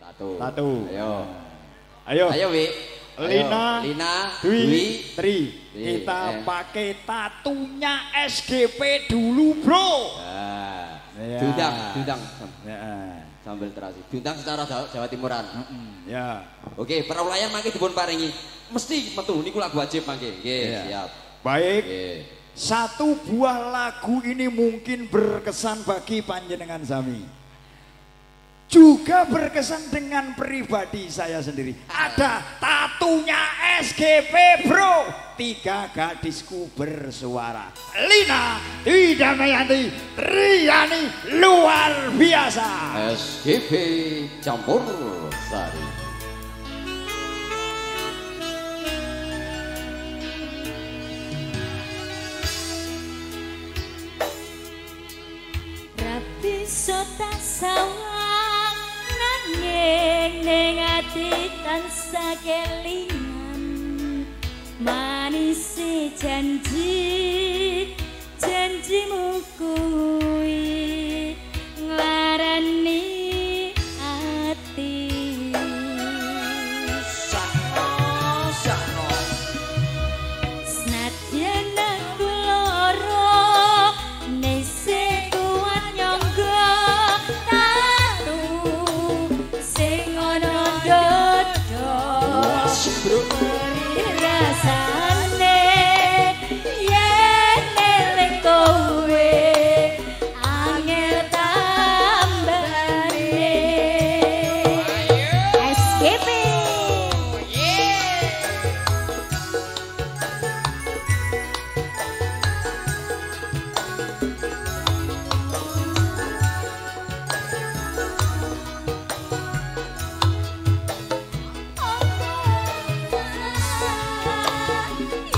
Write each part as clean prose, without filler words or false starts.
Satu. Ayo. Ayo, Wi. Lina, Dwi, Tri. Iya. Kita pakai tatunya SGP dulu, bro. Ya. Diundang. Sambil terasi. Diundang secara Jawa Timuran. Ya. Oke, perulayan mangke dipun paringi. Mesti metu niku lagu wajib mangke. Nggih, siap. Baik. Nggih. Satu buah lagu ini mungkin berkesan bagi panjenengan sami. Juga berkesan dengan pribadi saya sendiri. Ada tatunya SGP, bro. 3 gadisku bersuara. Lina, Dwi Damayanti, Triani, luar biasa. SGP campur sari. Rapi sota sawang nanging ning ati tansah kelingan manis janjimu kuwi nglarani ati Sakno senadyan aku lara nese kuat nyangga taru sing ana dodo rasane yen eling kowe angel tambane SGP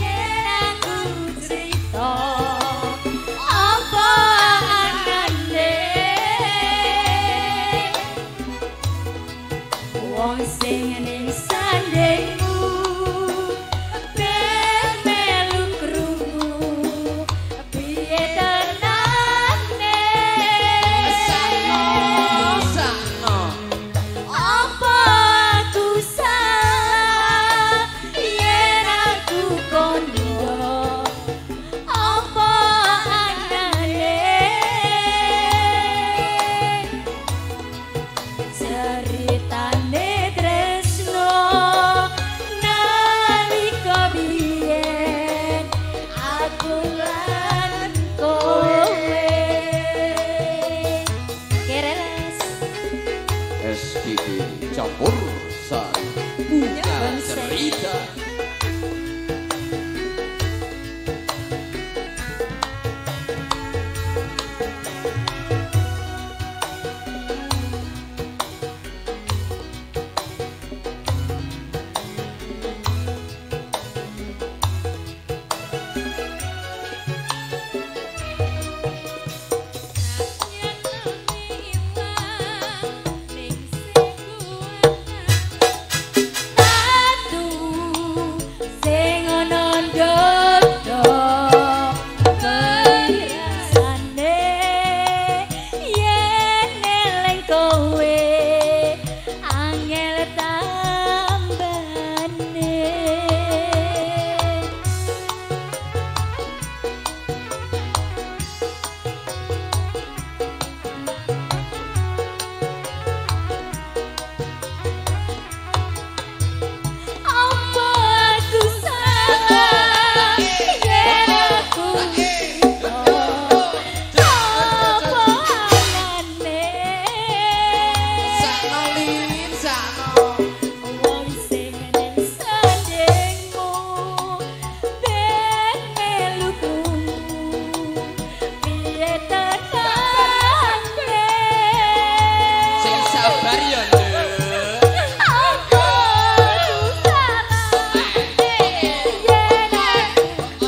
yen aku cerita apa anane wong sing ning sandengmu ben melu krungu piye tenane Sakno apa aku salah yen aku kondo apa anane ceritane tresno nalika biyen aku lan kowe kereles SGP campur sari. Buka cerita. Tatu sing ana dodo rasane yen eling kowe angel tambane apa aku salah yen aku apa anane wong sing ning sandengmu ben melu krungu piye tenane Sing sabar ya, Nduk. apa aku salah yen aku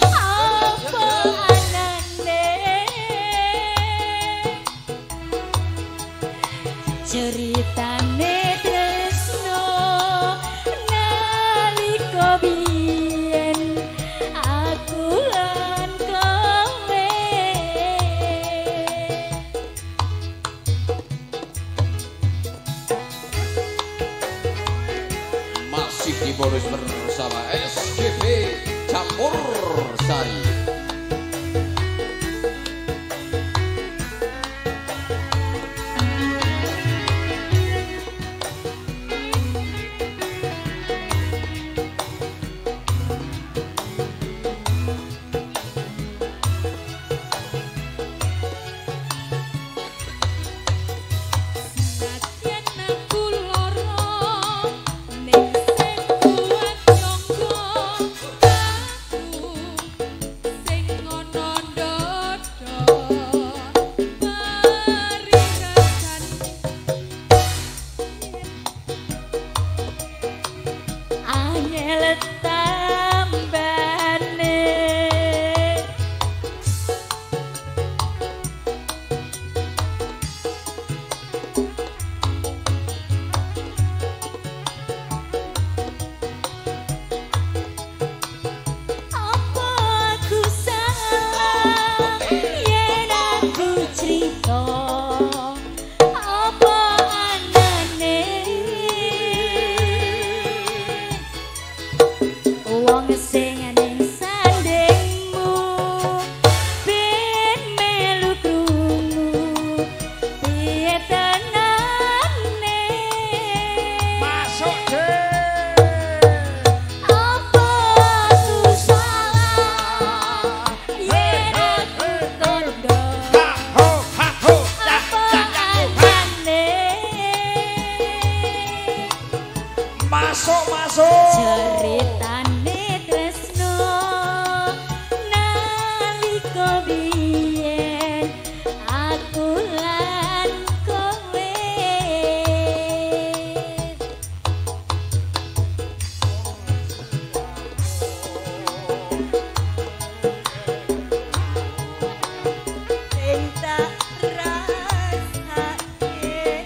apa anane ceritane tresno nalika biyen aku lan kowe Rizky Bonus bersama SGP Campur Sari. Ceritane tresno nalika biyen aku lan kowe. Sing tak rasake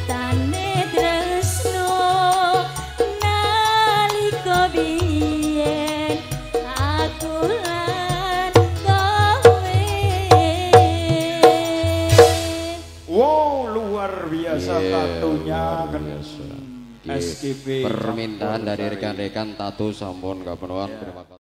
tane tresno nalika biyen aku lan kowe. Wow, luar biasa tatunya kan. SKP permintaan dari rekan-rekan tato sampun kapenuan. Terima kasih.